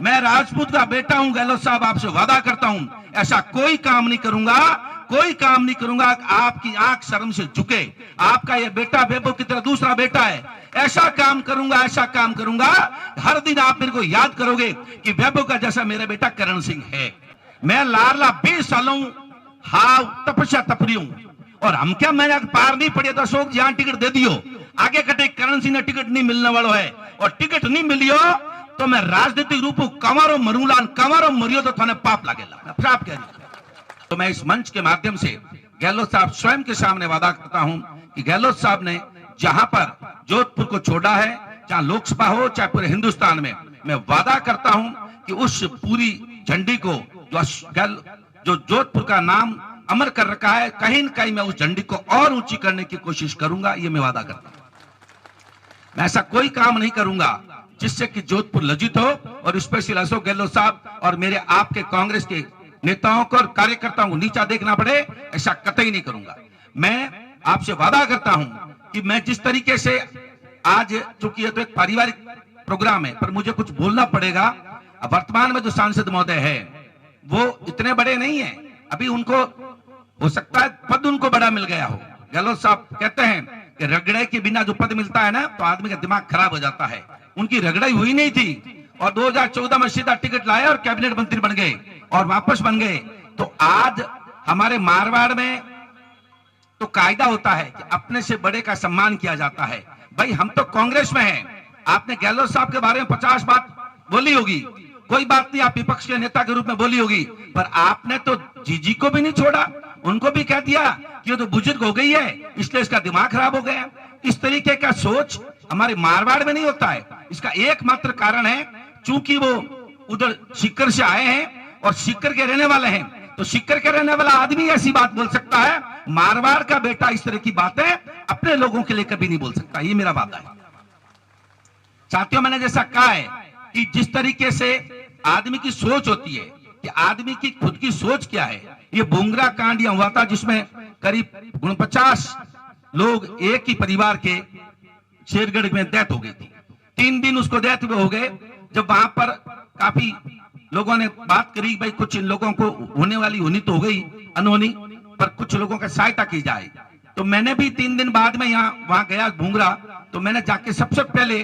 मैं राजपूत का बेटा हूं गहलोत साहब, आपसे वादा करता हूं ऐसा कोई काम नहीं करूंगा, कोई काम नहीं करूंगा आपकी आंख शर्म से झुके। आपका ये बेटा बेबो की तरह दूसरा बेटा है, ऐसा काम करूंगा, ऐसा काम करूंगा, हर दिन आप मेरे को याद करोगे कि बेबो का जैसा मेरा बेटा करण सिंह है। मैं लाडला 20 सालों हाव तपस्या तपरी हूं, और हम क्या मैं पार नहीं पड़े तो अशोक जी टिकट दे दियो, आगे कटे करण सिंह ने टिकट नहीं मिलने वालों है, और टिकट नहीं मिलियो तो मैं राजनीतिक रूप कंवारो मरूला, कंवारो मरियो तो थाने पाप लागेला, पाप कह रही। तो मैं इस मंच के माध्यम से गहलोत साहब स्वयं के सामने वादा करता हूं कि गहलोत साहब ने जहां पर जोधपुर को छोड़ा है, चाहे लोकसभा हो चाहे पूरे हिंदुस्तान में, मैं वादा करता हूं कि उस पूरी झंडी को जो जोधपुर का नाम अमर कर रखा है, कहीं न कहीं मैं उस झंडी को और ऊंची करने की कोशिश करूंगा, ये मैं वादा करता हूं। मैं ऐसा कोई काम नहीं करूंगा जिससे कि जोधपुर लज्जित हो, और स्पेशल अशोक गहलोत साहब और मेरे आपके कांग्रेस के नेताओं को और कार्यकर्ताओं को नीचा देखना पड़े, ऐसा कतई नहीं करूंगा। मैं आपसे वादा करता हूं कि मैं जिस तरीके से आज, चूंकि ये तो एक पारिवारिक प्रोग्राम है, पर मुझे कुछ बोलना पड़ेगा। वर्तमान में जो सांसद महोदय है वो इतने बड़े नहीं है, अभी उनको हो सकता है पद उनको बड़ा मिल गया हो। गहलोत साहब कहते हैं कि रगड़े के बिना जो पद मिलता है ना तो आदमी का दिमाग खराब हो जाता है। उनकी रगड़ाई हुई नहीं थी, और 2014 में सीधा टिकट लाए और कैबिनेट मंत्री बन गए और वापस बन गए। तो आज हमारे मारवाड़ में तो कायदा होता है कि अपने से बड़े का सम्मान किया जाता है। भाई हम तो कांग्रेस में हैं, आपने गहलोत साहब के बारे में 50 बात बोली होगी, कोई बात नहीं, आप विपक्ष के नेता के रूप में बोली होगी, पर आपने तो जीजी को भी नहीं छोड़ा, उनको भी कह दिया कि ये तो बुजुर्ग हो गई है इसलिए इसका दिमाग खराब हो गया। इस तरीके का सोच हमारे मारवाड़ में नहीं होता है। इसका एकमात्र कारण है चूंकि वो उधर सीकर से आए हैं और सीकर के रहने वाले हैं, तो सीकर के रहने वाला आदमी ऐसी बात बोल सकता है, मारवाड़ का बेटा इस तरह की बातें अपने लोगों के लिए कभी नहीं बोल सकता, ये मेरा वादा है। साथियों, मैंने जैसा कहा है कि जिस तरीके से आदमी की सोच होती है कि आदमी की खुद की सोच क्या है, ये बुंगरा कांड यह हुआ था जिसमें करीब 49 लोग एक ही परिवार के शेरगढ़ में डेथ हो गई थी। 3 दिन उसको डेथ हुए हो गए। जब वहां पर काफी लोगों ने बात करी, भाई कुछ इन लोगों को होने वाली होनी तो हो गई अनहोनी, पर कुछ लोगों का सहायता की जाए। तो मैंने भी 3 दिन बाद में वहां गया भूंगरा, तो मैंने जाके सबसे पहले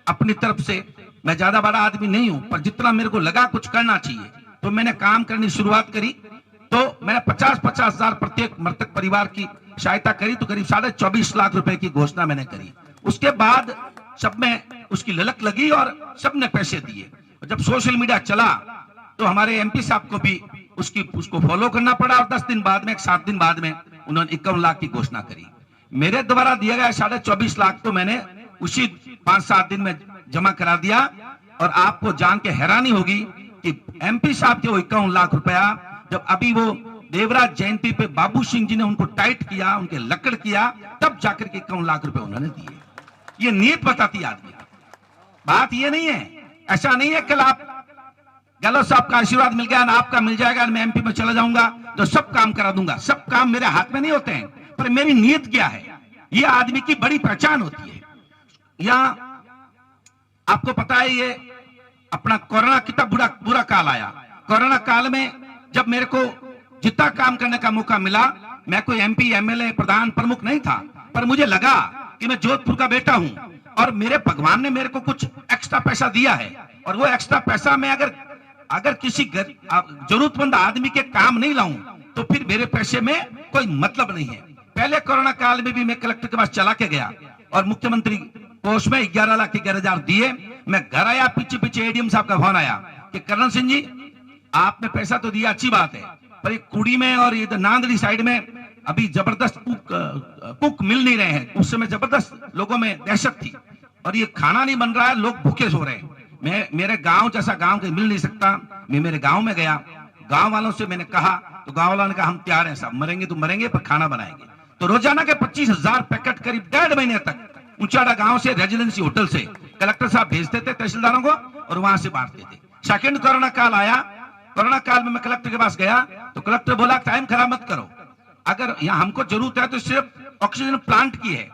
अपनी तरफ से, मैं ज्यादा बड़ा आदमी नहीं हूं पर जितना मेरे को लगा कुछ करना चाहिए तो मैंने काम करनी शुरुआत करी। तो मैंने 50-50 हजार प्रत्येक मृतक परिवार की सहायता करी, तो करीब 24.5 लाख रुपए की घोषणा मैंने करी। उसके बाद सब में उसकी ललक लगी और सबने पैसे दिए। जब सोशल मीडिया चला तो हमारे एमपी साहब को भी उसको फॉलो करना पड़ा, और 10 दिन बाद में, 7 दिन बाद में उन्होंने 51 लाख की घोषणा करी। मेरे द्वारा दिया गया 24.5 लाख तो मैंने उसी 5-7 दिन में जमा करा दिया। और आपको जान के हैरानी होगी कि एमपी साहब के वो 51 लाख रुपया जब अभी वो देवराज जयंती पे बाबू सिंह जी ने उनको टाइट किया, उनके लकड़ किया, तब जाकर के 51 लाख रुपए उन्होंने दिए। ये नीयत बताती आदमी। बात ये नहीं है, ऐसा नहीं है कल आप गहलोत साहब का आशीर्वाद मिल गया ना आपका मिल जाएगा, मैं एमपी में चला जाऊंगा तो सब काम करा दूंगा। सब काम मेरे हाथ में नहीं होते हैं, पर मेरी नीयत क्या है, ये आदमी की बड़ी पहचान होती है। यहाँ आपको पता है ये अपना कोरोना कितना बुरा काल आया। कोरोना काल में जब मेरे को जितना काम करने का मौका मिला, मैं कोई एमपी एमएलए प्रधान प्रमुख नहीं था, पर मुझे लगा कि मैं जोधपुर का बेटा हूं और मेरे भगवान ने मेरे को कुछ एक्स्ट्रा पैसा दिया है, और वो एक्स्ट्रा पैसा मैं अगर किसी जरूरतमंद आदमी के काम नहीं लाऊं तो फिर मेरे पैसे में कोई मतलब नहीं है। पहले कोरोना काल में भी मैं कलेक्टर के पास चला के गया और मुख्यमंत्री कोष में 11,11,000 दिए। मैं घर आया, पीछे एडीएम साहब का फोन आया कि करण सिंह जी आपने पैसा तो दिया, अच्छी बात है, पर एक कुड़ी में और ये नांदड़ी साइड में अभी जबरदस्त कुक मिल नहीं रहे हैं। उस समय जबरदस्त लोगों में दहशत थी और ये खाना नहीं बन रहा है, लोग भूखे सो रहे हैं। मैं मेरे गांव जैसा गांव के मिल नहीं सकता। मैं मेरे गांव में गया, गांव वालों से मैंने कहा तो गांव वालों ने कहा हम तैयार हैं साहब, मरेंगे तो मरेंगे पर खाना बनाएंगे। तो रोजाना के 25,000 पैकेट करीब 1.5 महीने तक ऊंचाड़ा गांव से रेजिडेंसी होटल से कलेक्टर साहब भेजते थे तहसीलदारों को और वहां से बांटते थे। सेकंड कोरोना काल आया, कोरोना काल में मैं कलेक्टर के पास गया तो कलेक्टर बोला टाइम खराब मत करो, अगर यहाँ हमको जरूरत है तो सिर्फ ऑक्सीजन प्लांट की है।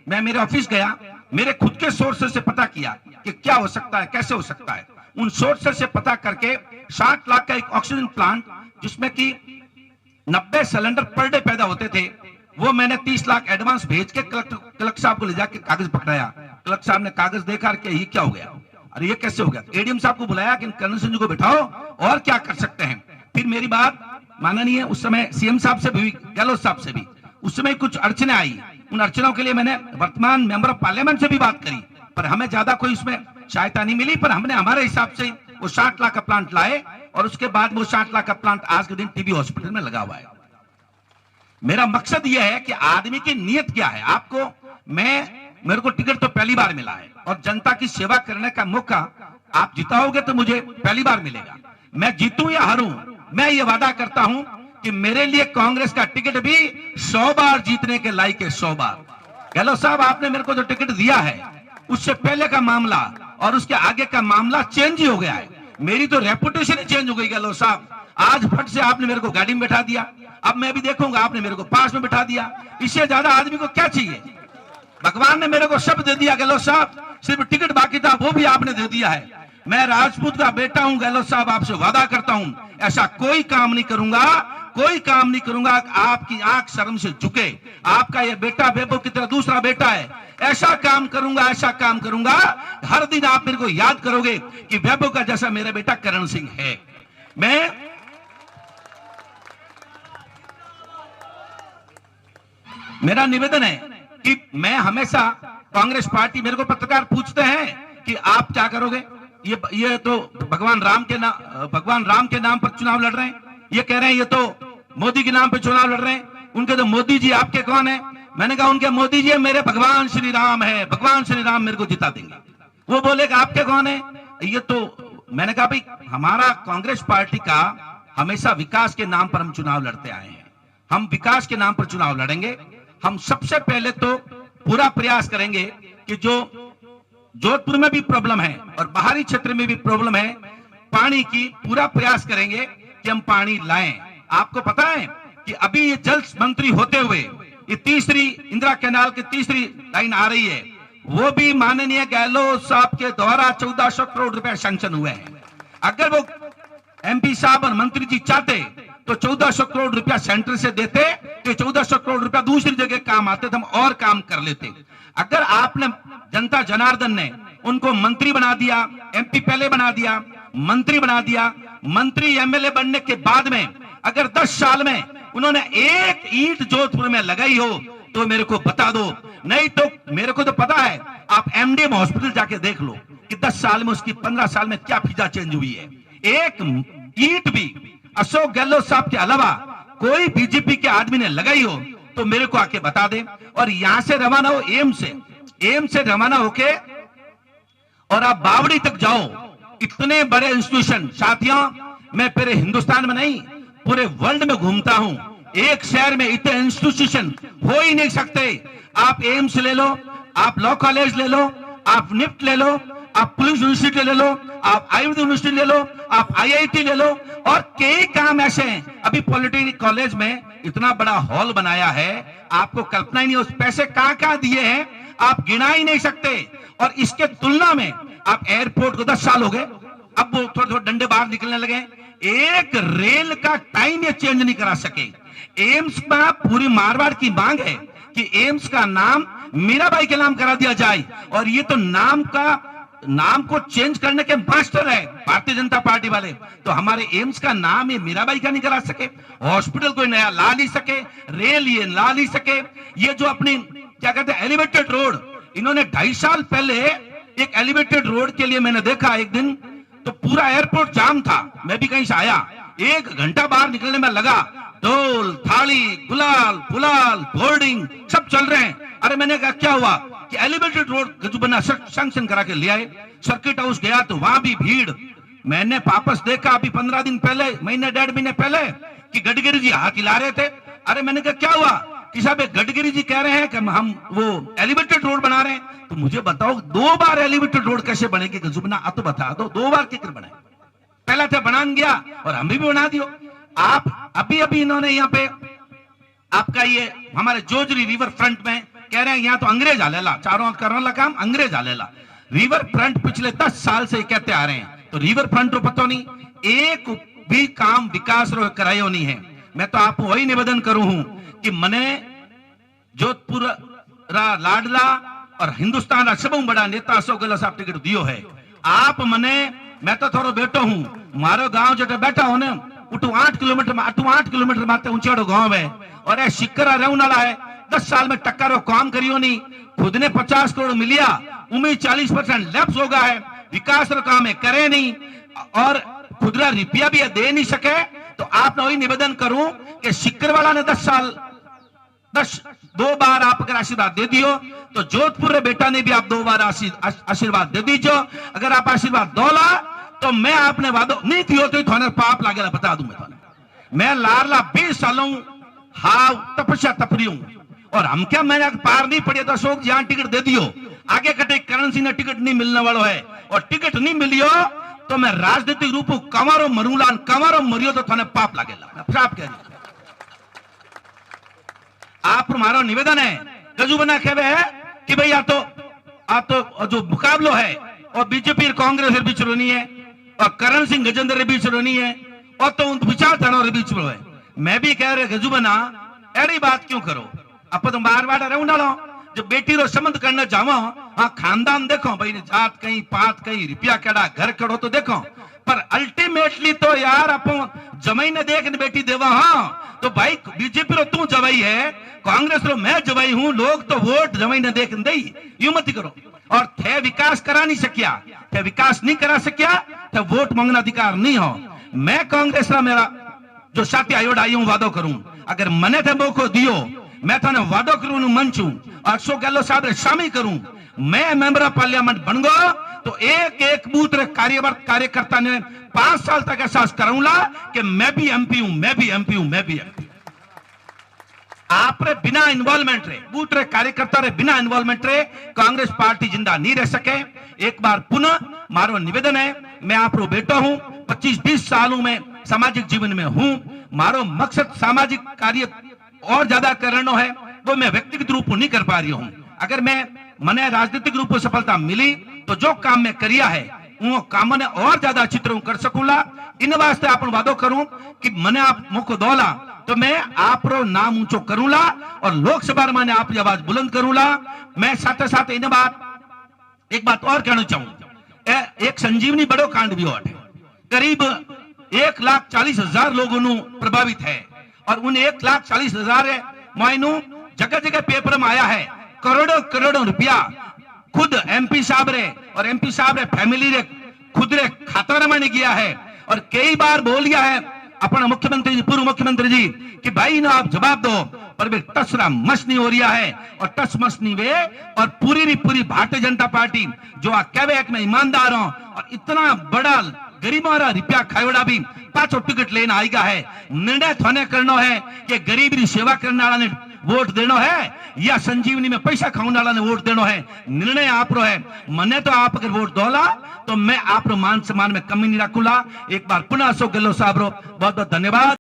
मैं मेरे ऑफिस गया, मेरे खुद के सोर्सेस से पता किया कि क्या हो सकता है, कैसे हो सकता है। उन सोर्सेस से पता करके 60 लाख का एक ऑक्सीजन प्लांट जिसमें कि 90 सिलेंडर पर डे पैदा होते थे, वो मैंने 30 लाख एडवांस भेज के कलेक्टर साहब को ले जाके कागज पकड़ाया। कलेक्टर साहब ने कागज देखा कि ये क्या हो गया, अरे ये कैसे हो गया। एडीएम साहब को बुलाया कि कर्नल सिंह जी को बिठाओ और क्या कर सकते हैं। फिर मेरी बात माननीय उस समय सीएम साहब से भी, गहलोत साहब से भी उस समय कुछ अड़चने आई। उन अड़चनों के लिए मैंने वर्तमान मेंबर ऑफ पार्लियामेंट से भी बात करी, पर हमें ज्यादा कोई उसमें सहायता नहीं मिली। पर हमने हमारे हिसाब से वो 60 लाख का प्लांट लाए और उसके बाद वो 60 लाख का प्लांट आज के दिन टीबी हॉस्पिटल में लगा हुआ है। मेरा मकसद यह है कि आदमी की नीयत क्या है। आपको मेरे को टिकट तो पहली बार मिला है और जनता की सेवा करने का मौका आप जिताओगे तो मुझे पहली बार मिलेगा। मैं जीतूं या हारूं, मैं ये वादा करता हूं कि मेरे लिए कांग्रेस का टिकट भी 100 बार जीतने के लायक है, 100 बार। गहलोत साहब, आपने मेरे को जो टिकट दिया है उससे पहले का मामला और उसके आगे का मामला चेंज ही हो गया है। मेरी तो रेपुटेशन ही चेंज हो गई गहलोत साहब। आज फट से आपने मेरे को गाड़ी में बैठा दिया, अब मैं भी देखूंगा आपने मेरे को पास में बैठा दिया। इससे ज्यादा आदमी को क्या चाहिए। भगवान ने मेरे को सब दे दिया गहलोत साहब, सिर्फ टिकट बाकी था, वो भी आपने दे दिया है। मैं राजपूत का बेटा हूं गहलोत साहब, आपसे वादा करता हूं ऐसा कोई काम नहीं करूंगा, कोई काम नहीं करूंगा आपकी आंख शर्म से झुके। आपका ये बेटा वैभव की तरह दूसरा बेटा है, ऐसा काम करूंगा, ऐसा काम करूंगा हर दिन आप मेरे को याद करोगे कि वैभव का जैसा मेरा बेटा करण सिंह है। मेरा निवेदन है कि मैं हमेशा कांग्रेस पार्टी, मेरे को पत्रकार पूछते हैं कि आप क्या करोगे, ये तो भगवान राम के नाम पर चुनाव लड़ रहे हैं, ये कह रहे हैं ये तो मोदी के नाम पर चुनाव लड़ रहे हैं। उनके तो मोदी जी आपके कौन है। मैंने कहा उनके मोदी जी मेरे भगवान श्री राम है, भगवान श्री राम मेरे को जिता देंगे। वो बोले कि आपके कौन है, ये तो मैंने कहा भाई हमारा कांग्रेस पार्टी का हमेशा विकास के नाम पर हम चुनाव लड़ते आए हैं, हम विकास के नाम पर चुनाव लड़ेंगे। हम सबसे पहले तो पूरा प्रयास करेंगे कि जो जोधपुर में भी प्रॉब्लम है और बाहरी क्षेत्र में भी प्रॉब्लम है पानी की, पूरा प्रयास करेंगे कि हम पानी लाएं। आपको पता है कि अभी ये जल मंत्री होते हुए ये तीसरी इंदिरा कैनाल की तीसरी लाइन आ रही है, वो भी माननीय गहलोत साहब के द्वारा 1400 करोड़ रुपए सैंक्शन हुए हैं। अगर वो एमपी साहब और मंत्री जी चाहते तो 1400 करोड़ रुपया सेंटर से देते तो 1400 करोड़ रुपया दूसरी जगह काम आते थे, हम और काम कर लेते। अगर आपने जनता जनार्दन ने उनको मंत्री बना दिया, एमपी पहले बना दिया, मंत्री बना दिया, मंत्री एमएलए बनने के बाद में अगर 10 साल में उन्होंने एक ईंट जोधपुर में लगाई हो तो मेरे को बता दो, नहीं तो मेरे को तो पता है। आप एमडीएम हॉस्पिटल जाके देख लो कि 10 साल में उसकी 15 साल में क्या फिजा चेंज हुई है। एक ईंट भी अशोक गहलोत साहब के अलावा कोई बीजेपी के आदमी ने लगाई हो तो मेरे को आके बता दे। और यहां से रवाना हो एम्स से रवाना होके और आप बावड़ी तक जाओ, इतने बड़े इंस्टीट्यूशन। साथियों, मैं पूरे हिंदुस्तान में नहीं पूरे वर्ल्ड में घूमता हूं, एक शहर में इतने इंस्टीट्यूशन हो ही नहीं सकते। आप एम्स ले लो, आप लॉ कॉलेज ले लो, आप निफ्ट ले लो, आप पुलिस यूनिवर्सिटी ले लो, आप आयुर्वेद यूनिवर्सिटी ले लो, आप आईआईटी ले लो, और कई काम ऐसे हैं। अभी पॉलिटेक्निक कॉलेज में इतना बड़ा हॉल बनाया है, आपको कल्पना ही नहीं, उस पैसे कहां दिए हैं आप गिना ही नहीं सकते। और इसके तुलना में आप एयरपोर्ट को 10 साल हो गए, अब वो थोड़े थोड़े डंडे बाहर निकलने लगे। एक रेल का टाइम ये चेंज नहीं करा सके। एम्स में पूरी मारवाड़ की मांग है कि एम्स का नाम मीराबाई के नाम करा दिया जाए, और ये तो नाम को चेंज करने के मास्टर है भारतीय जनता पार्टी वाले। तो हमारे एम्स का नाम ये मीराबाई का नहीं करा सके, हॉस्पिटल कोई नया ला नहीं सके, रेल ये ला नहीं सके। ये जो अपनी क्या कहते हैं एलिवेटेड रोड, इन्होंने 2.5 साल पहले एक एलिवेटेड रोड के लिए मैंने देखा एक दिन तो पूरा एयरपोर्ट जाम था। मैं भी कहीं से आया, 1 घंटा बाहर निकलने में लगा, ढोल थाली गुलाल फुलाल बोर्डिंग सब चल रहे हैं। अरे मैंने कहा क्या हुआ कि एलिवेटेड रोड गजुबना सैंक्शन करा के ले आए। सर्किट हाउस गया तो वहां भी भीड़। मैंने वापस देखा अभी 15 दिन पहले, महीने 1.5 महीने पहले, कि गडकरी जी हाथ हिला रहे थे। अरे मैंने कहा क्या हुआ कि साहब गडकरी जी कह रहे हैं कि हम वो एलिवेटेड रोड बना रहे हैं। तो मुझे बताओ 2 बार एलिवेटेड रोड कैसे बनेगी गजुबना, तो बता दो 2 बार किधर बने। पहला था बनान गया और हम भी बना दियो। आप अभी इन्होंने यहाँ पे आपका ये हमारे जोजरी रिवर फ्रंट में कह रहे हैं यहाँ तो अंग्रेज आलेला, चारों करने काम अंग्रेज आलेला। रिवर फ्रंट पिछले 10 साल से कहते आ रहे हैं तो रिवर फ्रंट रो पतो नहीं, एक भी काम विकास रो करायो नहीं है। मैं तो आप वही निवेदन करूं हूं कि मने जोधपुर रा लाडला और हिंदुस्तान रा सबसे बड़ा नेता अशोक गहलोत साहब टिकट दियो है। आप मने, मैं तो थोड़ो बैठो हूं, मारो गांव जो बैठा हो ने उठू 8 किलोमीटर माते ऊंचाड़ो गांव है और ये शिक्करा रहने वाला है। 10 साल में टक्कर रो काम करियो नहीं, खुद ने 50 करोड़ मिलिया, उम्मीद 40% लैप्स हो गया है, विकास रो काम है करे नहीं और खुदरा रुपया भी दे नहीं सके। तो आप वही निवेदन करूं कि शिक्कर वाला ने 2 बार आप अगर आशीर्वाद दे दियो तो जोधपुर रे बेटा ने भी आप 2 बार आशीर्वाद दे दीजो। अगर आप आशीर्वाद दोला तो मैं आपने वादो नहीं थियो तो थाने पाप लागेला बता दूं। मैं लारला 20 सालों हाव तपस्या तपरी हूं और हम क्या मैंने पार नहीं पड़े तो अशोक जी टिकट दे दियो, आगे कटे करण सिंह ने टिकट नहीं मिलने वालों है और टिकट नहीं मिलियो तो मैं राजनीतिक रूप कंवारो मरूला, कंवारो मरियो तो थाने पाप लागेला। साफ कह रही आप मारो निवेदन है गजूबना कहवे है कि भाई आ तो जो मुकाबलो है और बीजेपी और कांग्रेस के बीच नहीं है और करण सिंह गजेंद्र के बीच नहीं है और तो उन विचारधारा के बीच है। मैं भी कह रहे गजूबना ऐसी बात क्यों करो, आप तो बार बार रहू डालो, जब बेटी रो संबंध करना चाहो हाँ खानदान देखो भाई, जात कहीं पात कहीं रुपया केड़ा घर केड़ो तो देखो, पर अल्टीमेटली तो यार आप जमाई ने देख ने बेटी देवा। हाँ तो भाई बीजेपी रो तू जवाई है, कांग्रेस रो मैं जवाई हूं, लोग तो वोट जवाई ने देख दे, यूं मत करो। और थे विकास करा नहीं सकिया, थे विकास नहीं करा सकिया, थे वोट मांगना अधिकार नहीं हो। मैं कांग्रेस रा मेरा जो साथी आयोड आई हूं वादो करूं, अगर मने थे मौको दियो मैं थाने वादो करूं मंच हूं अशोक गहलोत साहब रे शामिल करूं, मैं मेंबर ऑफ पार्लियामेंट बन गो तो एक बूथ रे कार्यकर्ता ने 5 साल तक एहसास कराऊंगा कि मैं भी एमपी हूं, मैं भी एमपी हूं, मैं भी एमपी। आप रे बिना इन्वॉल्वमेंट रे बूथ रे कार्यकर्ता रे बिना इन्वॉल्वमेंट रे कांग्रेस पार्टी जिंदा नहीं रह सके। एक बार पुनः मारो निवेदन है, मैं आप रो बेटा हूं, 25-20 सालों में सामाजिक जीवन में हूं, मारो मकसद सामाजिक कार्य और ज्यादा करना है वो मैं व्यक्तिगत रूप नहीं कर पा रही हूं। अगर मने राजनीतिक रूप से सफलता मिली तो जो काम मैं करिया है वो काम ने और ज्यादा अच्छी तरह कर सकूंगा। इन वास्ते आप वादो करूं कि मने आप मौको दोला तो मैं आप रो नाम ऊंचो करूंगा और लोकसभा में मैंने आपकी आवाज बुलंद करूंगा। मैं साथ साथ इन एक बात और कहना चाहूं, एक संजीवनी बड़ो कांड भी है, करीब 1,40,000 लोगों प्रभावित है और उन 1,40,000 मायनू जगह जगह पेपर में आया है, करोड़ों रुपया खुद एमपी साहब रे और एमपी साहब रे फैमिली रे खुद रे खाता में गया है और कई बार बोल गया है अपना मुख्यमंत्री जी, पूर्व मुख्यमंत्री जी कि भाई ना आप जवाब दो, पर वे टसरा मस नहीं हो रहा है और टस मस नहीं वे और पूरी भारतीय जनता पार्टी जो कहवे मैं ईमानदार हूं और इतना बड़ा गरीबों रुपया खायोड़ा भी पांचों टिकट लेना आएगा है। निर्णय थाने करना है कि गरीब की सेवा करने वाला ने वोट देना है या संजीवनी में पैसा खाने वाला ने वोट देना है, निर्णय आप रो है। मने तो आप अगर वोट दोला तो मैं आप मान सम्मान में कमी नहीं रखूंगा। एक बार पुनः अशोक गहलोत साहब रो बहुत बहुत धन्यवाद।